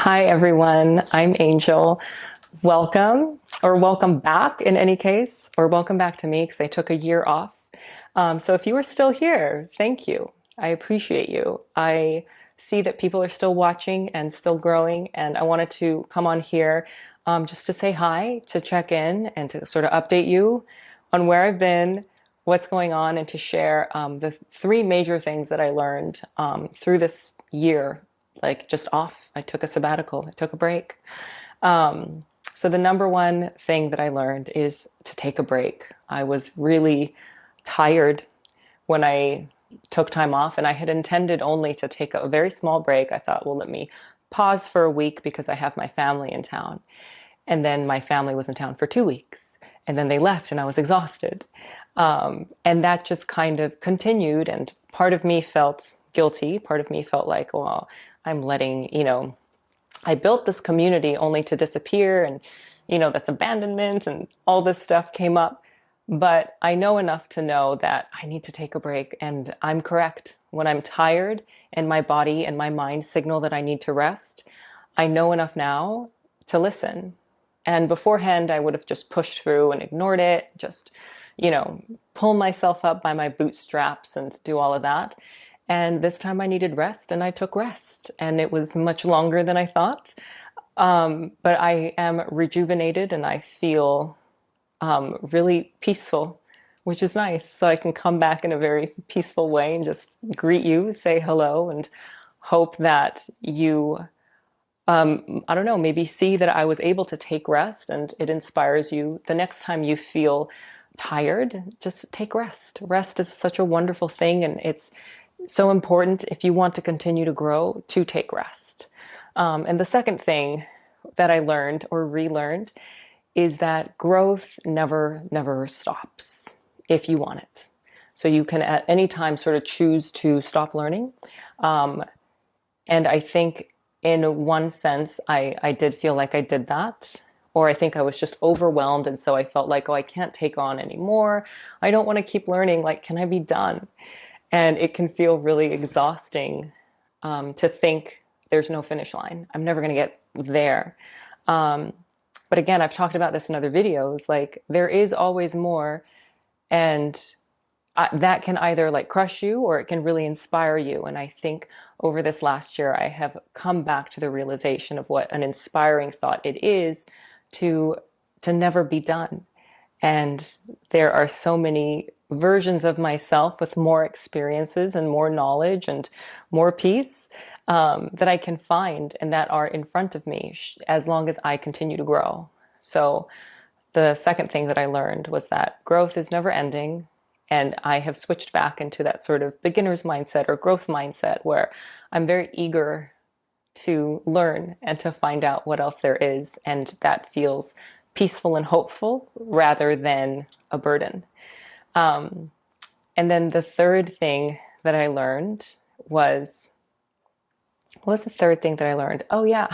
Hi, everyone. I'm Angel. Welcome, or welcome back in any case, or welcome back to me because I took a year off. So if you are still here, thank you. I appreciate you. I see that people are still watching and still growing, and I wanted to come on here just to say hi, to check in, and to sort of update you on where I've been, what's going on, and to share the three major things that I learned through this year, like just off. I took a sabbatical, I took a break. So the number one thing that I learned is to take a break. I was really tired when I took time off, and I had intended only to take a very small break. I thought, well, let me pause for a week because I have my family in town. And then my family was in town for 2 weeks, and then they left, and I was exhausted. And that just kind of continued, and part of me felt guilty. Part of me felt like, well, I'm letting, I built this community only to disappear, and that's abandonment, and all this stuff came up. But I know enough to know that I need to take a break, and I'm correct. When I'm tired and my body and my mind signal that I need to rest, I know enough now to listen. And beforehand, I would have just pushed through and ignored it, just, pull myself up by my bootstraps and do all of that. And this time I needed rest, and I took rest, and it was much longer than I thought. But I am rejuvenated, and I feel really peaceful, which is nice. So I can come back in a very peaceful way and just greet you, say hello, and hope that you, I don't know, maybe see that I was able to take rest, and it inspires you. The next time you feel tired, just take rest. Rest is such a wonderful thing, and it's so important if you want to continue to grow to take rest. And the second thing that I learned or relearned is that growth never stops if you want it. So you can at any time sort of choose to stop learning. And I think in one sense, I did feel like I did that. Or I think I was just overwhelmed. And so I felt like, oh, I can't take on anymore. I don't want to keep learning. Like, can I be done? And it can feel really exhausting to think there's no finish line. I'm never going to get there. But again, I've talked about this in other videos, like there is always more, and that can either like crush you or it can really inspire you. And I think over this last year, I have come back to the realization of what an inspiring thought it is to never be done. And there are so many versions of myself with more experiences and more knowledge and more peace that I can find and that are in front of me as long as I continue to grow. So the second thing that I learned was that growth is never ending. And I have switched back into that sort of beginner's mindset or growth mindset where I'm very eager to learn and to find out what else there is. And that feels peaceful and hopeful rather than a burden. And then the third thing that I learned was, what was the third thing that I learned? Oh yeah,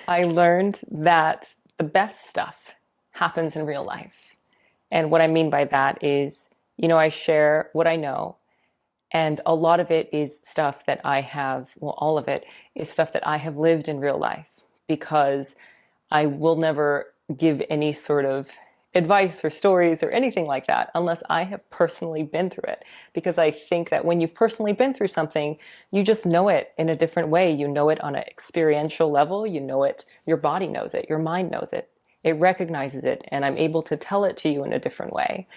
I learned that the best stuff happens in real life. And what I mean by that is, I share what I know, and a lot of it is stuff that I have, well, all of it is stuff that I have lived in real life, because I will never give any sort of advice or stories or anything like that unless I have personally been through it. Because I think that when you've personally been through something, you just know it in a different way. You know it on an experiential level. You know it, your body knows it, your mind knows it, it recognizes it, and I'm able to tell it to you in a different way.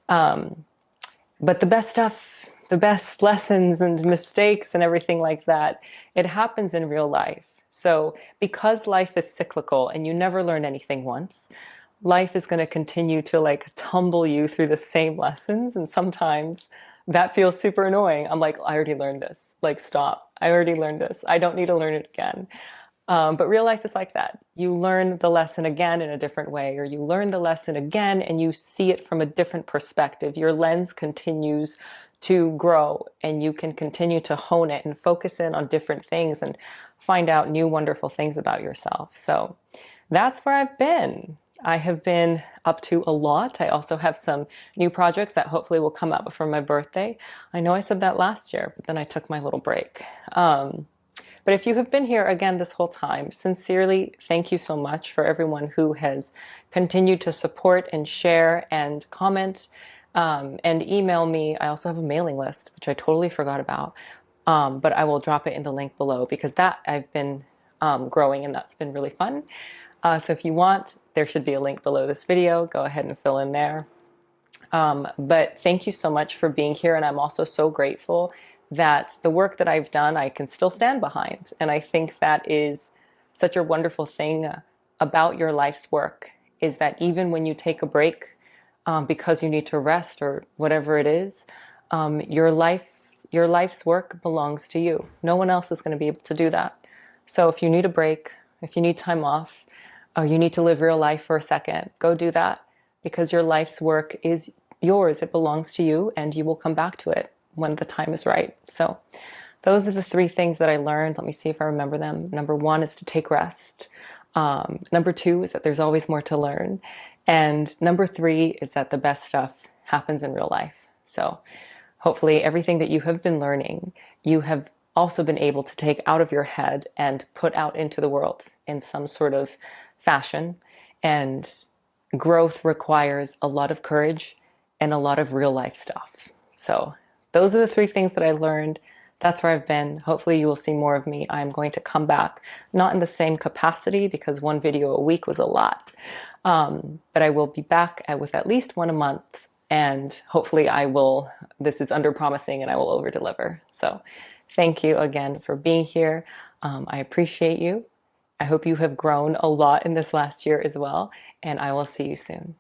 But the best stuff, the best lessons and mistakes and everything like that, it happens in real life. So because life is cyclical and you never learn anything once, life is going to continue to like tumble you through the same lessons. And sometimes that feels super annoying. I'm like, I already learned this. Like, stop. I already learned this. I don't need to learn it again. But real life is like that. You learn the lesson again in a different way, or you learn the lesson again and you see it from a different perspective. Your lens continues to grow, and you can continue to hone it and focus in on different things and find out new wonderful things about yourself. So that's where I've been. I have been up to a lot. I also have some new projects that hopefully will come out before my birthday. I know I said that last year, but then I took my little break. But if you have been here again this whole time, sincerely, thank you so much for everyone who has continued to support and share and comment and email me. I also have a mailing list, which I totally forgot about, but I will drop it in the link below because that I've been growing and that's been really fun. So if you want, there should be a link below this video. Go ahead and fill in there. But thank you so much for being here. And I'm also so grateful that the work that I've done, I can still stand behind. And I think that is such a wonderful thing about your life's work, is that even when you take a break because you need to rest or whatever it is, your life's work belongs to you. No one else is going to be able to do that. So if you need a break, if you need time off, or you need to live real life for a second, go do that, because your life's work is yours. It belongs to you, and you will come back to it when the time is right. So those are the 3 things that I learned. Let me see if I remember them. Number 1 is to take rest. Number 2 is that there's always more to learn. And number 3 is that the best stuff happens in real life. So hopefully everything that you have been learning, you have also been able to take out of your head and put out into the world in some sort of fashion. And growth requires a lot of courage and a lot of real life stuff. So those are the 3 things that I learned. That's where I've been. Hopefully you will see more of me. I'm going to come back, not in the same capacity because 1 video a week was a lot. But I will be back with at least 1 a month. And hopefully this is under promising and I will over deliver. So thank you again for being here. I appreciate you. I hope you have grown a lot in this last year as well. And I will see you soon.